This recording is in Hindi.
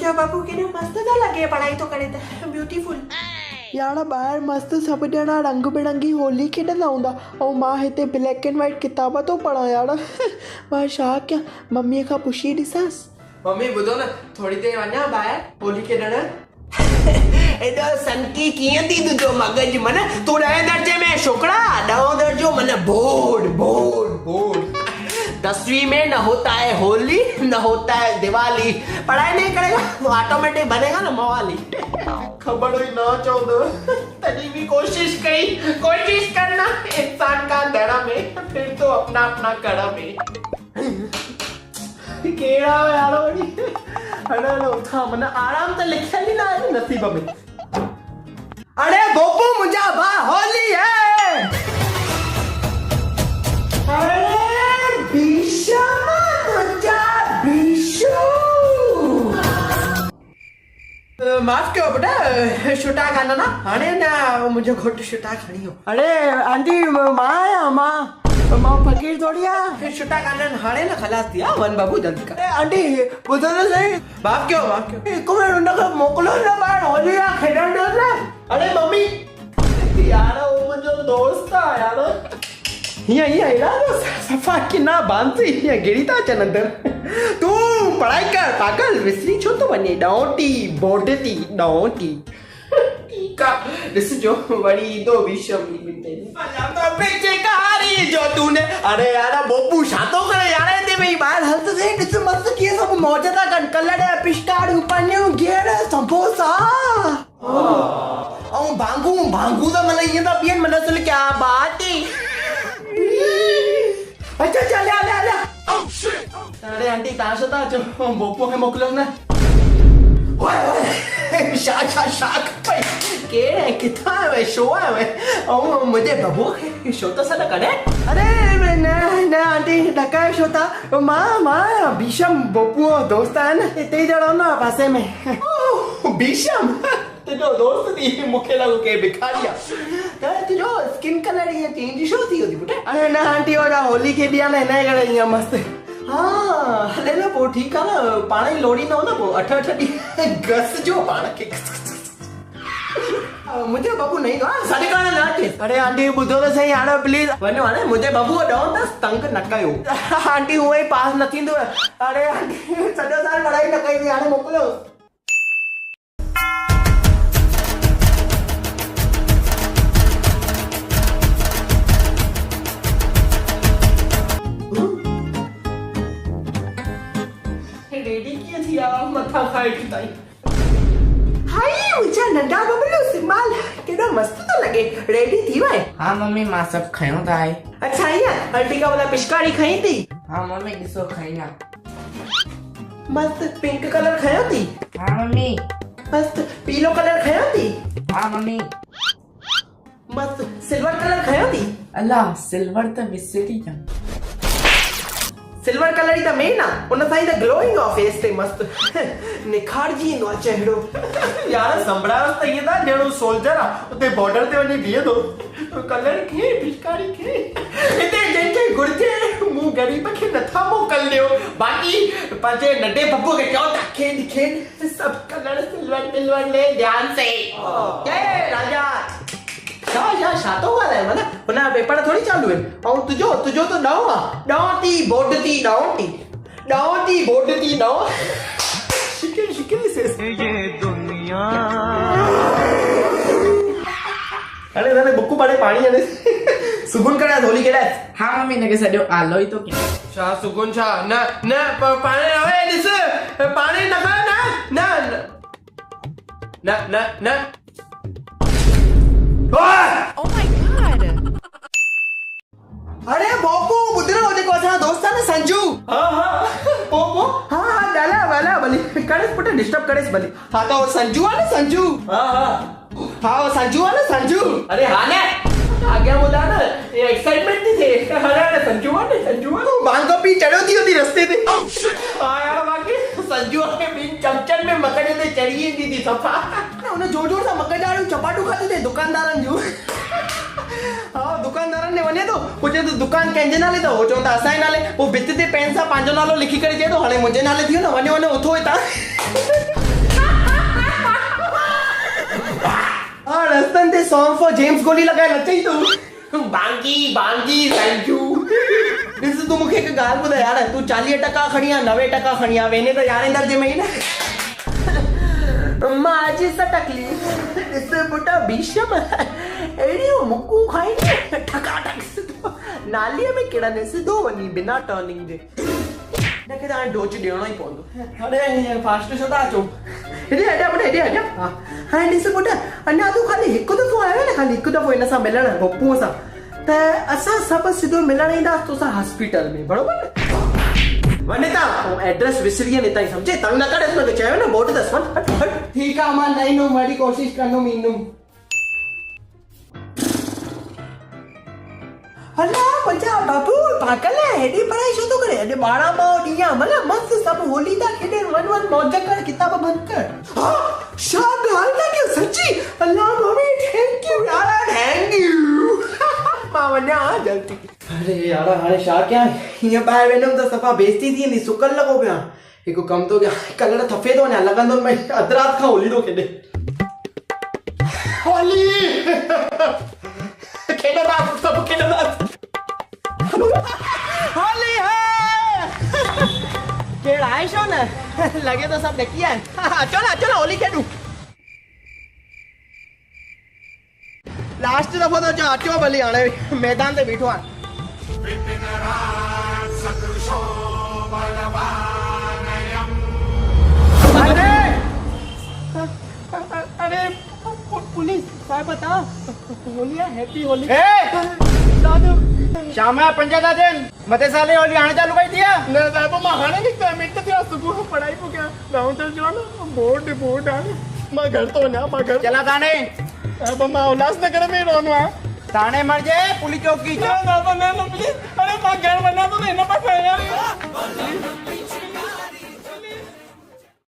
मुझे बाबू के मस्त था लगे पढ़ाई तो करे थे ब्यूटीफुल यार ॿाहिरि मस्तु सभु ॼणा रंग बिरंगी होली खेॾंदा हूंदा ऐं मां हिते ब्लैक एंड वाइट किताब थो पढ़ां यार मां छा कयां मम्मीअ खां पुछी ॾिसांसि। मम्मी ॿुधो न थोड़ी देरि वञा ॿाहिरि होली खेॾण। एॾो सनकी कीअं थी तुंहिंजो मगज मन तूं 10 दर्जे में छोकिरा 10 दर्जो मन बोर्ड बोर्ड बोर्ड 10वीं में न होता है होली न होता है दिवाली पढ़ाई नहीं करेगा तो ऑटोमेटिक बनेगा ना मवाली। खबर हुई ना चौदह तभी भी कोशिश करना इंसान का धर्म है फिर तो अपना अपना कर्म है। केड़ा यारो अरे उठा मन आराम से लिखा ही ना है नसीब में। अरे बोपू मुझा बा होली है। अरे माफ कयो बेटा छुटा खाना ना हाणे ना मुझे घोट छुटा खणी हो। अरे आंटी मां आया मां फकीर थोड़ी आ छुटा खाना हाणे ना खलास दिया वन बाबू जल्दी कर। आंटी ॿुधो त सही माफ कयो हिकु मिनट हुनखे मोकिलो न ॿाहिरि होली आहे खेॾण ॾियो न। अरे मम्मी यार वो मुंहिंजो दोस्त आहे यार हीअं अहिड़ा सफ़ा किना बांसी हीअं गिरी था अचनि अंदरि। तूं पढ़ाई कर पागल विसरी छो थो वञे ॾौंटी बोडती ॾौंटी ठीकु आहे ॾिसजो वरी ईंदो विषम जो तूने। अरे यार बोपू छा थो करे यार हिते भई ॿाहिरि हल त सही ॾिस मस्त कीअं सभु मौज था कनि कलर पिचकारियूं पनियूं गियर समोसा ऐं भांगू त मन ईअं था पीअनि मन सुल क्या बात है। अच्छा चल आ अरे आंटी तव्हां छो था अचो बोपू खे मोकिलियो न। छा खपे केरु किथां आयो शो आयो ऐं मुंहिंजे बबूअ खे छो त सॾु करे। अरे न आंटी ॾकायो छो था मां भीषम बोपूअ दोस्त आहे न हिते ई रहंदो आहे पासे में। भीषम तुंहिंजो दोस्त थी मूंखे लॻो के भिखारी आहे त तुंहिंजो स्किन कलर ईअं चेंज छो थी वियो पुटु। अरे न आंटी होॾा होली खेॾी आहे न हिन करे ईअं मस्तु। हाँ हले न पोइ ठीकु आहे न पाण ई लोड़ींदो न पोइ 8 ॾींहं घसिजो पाण खे। मुंहिंजो बबू न ईंदो आहे साढे करण न अचे। अरे आंटी ॿुधो त सही हाणे प्लीज़ वञो हाणे मुंहिंजे बबूअ ॾहों अथसि तंग न कयो। आंटी हूअं ई पास न थींदो। अरे आंटी सॼो साल पढ़ाई न कई हाणे मोकिलियो। रेडी कीअं थी आहे मथां खां हेठि ताईं। हाय मुंहिंजा नंढा बबलू सिमाल केॾो मस्तु थो लॻे रेडी थी वए। हाँ मम्मी मां सभु खयों त आहे। अच्छा ईअं आंटी का वाला पिचकारी खई थी। हाँ मम्मी ॾिसो खई आहे मस्त पिंक कलर खयो थी। हाँ मम्मी मस्त पीलो कलर खयो थी। हाँ मम्मी मस्त सिल्वर कलर खयो थी। अल्लाह सिल्वर त विसरी वियमि। सिल्वर कलर ई त मेन आहे उन सां ई त ग्लोइंग ऑफ फेस ते मस्त निखारजी ईंदो आहे चेहरो। यार संभरायो त ईअं था ॼणो सोल्जर आहे उते बॉर्डर ते वञी बीहे थो कलर खे पिचकारी खे हिते जंहिंखे घुर्जे मूं ग़रीब खे नथा मोकिलियो बाक़ी पंहिंजे नंढे बबू खे चओ था खेॾ सभु कलर सिल्वर ले ध्यान से जय राजा। छा थो ॻाल्हाए मन हुन जा पेपर थोरी चालू आहिनि ऐं तुंहिंजो त ॾहों आहे ॾहों थी बोडती शिकिल से ये दुनिया। अरे मैंने बुक पढ़े पानी आने सुगुन करा धोली केड़ा। हाँ मम्मी हिनखे सॼो आलो ई थो कयां। छा सुगुन छा न पाणी ओए ॾिस पाणी न कर न Oh my god! अरे बोपू ॿुधरो जेको असां दोस्त आहे न संजू। हाँ बोपू हाँ ॻाल्हाए भली करेसि पुटु डिस्टर्ब करेसि भली। हाँ त हो संजू आहे न संजू। हाँ वो संजू आहे न संजू। अरे हाँ न अॻियां ॿुधा न एक्साइटमेंट थी थिए। हाणे संजू आहे न संजू आहे मांगो पी चढ़ियो थी होती रस्ते ते। हाँ यार बाक़ी संजू खे ॿिनि चमचनि में मगज ते चढ़ी ईंदी थी सफ़ा हुन जोर सां मगज वारियूं चपाटूं खाधी अथई दुकानदारनि जूं। हाँ दुकानदारनि ने वञे थो पुछे तो दुकान कंहिंजे नाले अथव हो चवनि था असांजे नाले पोइ भित ते पेन सां पंहिंजो नालो लिखी करे चए थो हाणे मुंहिंजे नाले थी वियो न वञो उथो हितां। हाँ रस्तन ते सॉन्ग फॉर जेम्स गोली लगाए नचई तू बांगी बांगी थैंक यू ॾिस तूं मूंखे हिकु ॻाल्हि ॿुधाए यार तूं 40% खणी आ 90% खणी आ वेने त 11 दर्जे में ई न मां अॼु सां तकलीफ़ ॾिस पुट भीषम अहिड़ियूं मुकूं खाईंदी ठकाठक सिधो नालीअ में किरंदे सिधो वञी बिना टर्निंग जे हिनखे त हाणे डोज ॾियणो ई पवंदो अरे फास्ट छो था अचो हेॾे हटिया पुट हेॾे हटिया हा हाणे ॾिस पुट अञा तूं ख़ाली हिकु दफ़ो आयो न ख़ाली हिकु दफ़ो हिन सां मिलण बप्पूअ सां त असां सभु सिधो मिलण ईंदासीं तोसां हॉस्पिटल में बरोबर वञे था ऐं एड्रेस विसरी वञे ताईं सम्झे तंग न करे हुनखे चयो न बोर्ड अथसि वञ हट हट ठीकु आहे मां न ईंदुमि वरी कोशिशि कंदुमि ईंदुमि अला पंजा बाबू पागल है हेॾी पढ़ाई छो थो करे अॼु 12 ॾींहं मतिलबु मस्तु सभु होली था खेॾनि वञ मौज कर किताब बंदि कर हा छा ॻाल्हि था कयो सची अल्लाह मम्मी थैंक यू यार थैंक यू मां वञा जल्दी अरे यार हाणे छा कयां हीअं ॿाहिरि वेंदुमि त सफ़ा बेइज़ती थी वेंदी सुकल लॻो पिया हिकु कमु थो कयां कलर थफे थो वञा लॻंदो भई अधु राति खां होली थो खेॾे होली खेॾंदा सभु खेॾंदा होली है केड़ा है शो न लगे तो सब ॾकी आहिनि अचो न होली खेॾूं लास्ट दफ़ो तो अचो भली हाणे मैदान ते बीठो आहे अरे अरे पुलिस साहब बता होली है हैप्पी होली दादू शाम 5 था थियनि मथे साले होली हाणे चालू कई थी आहे न साहिब मां हाणे निकिता मिंट थिया सुबुह पढ़ाई पोइ कयां गांव चल जो न बोर्ड आहे मां घर थो वञा मां घर चला थाने साहिब मां उल्हासनगर में रहंदो आहियां थाने मर जे पुलिस चौकी न प्लीज अरे मां घर वञा थो न हिन पासे आहियां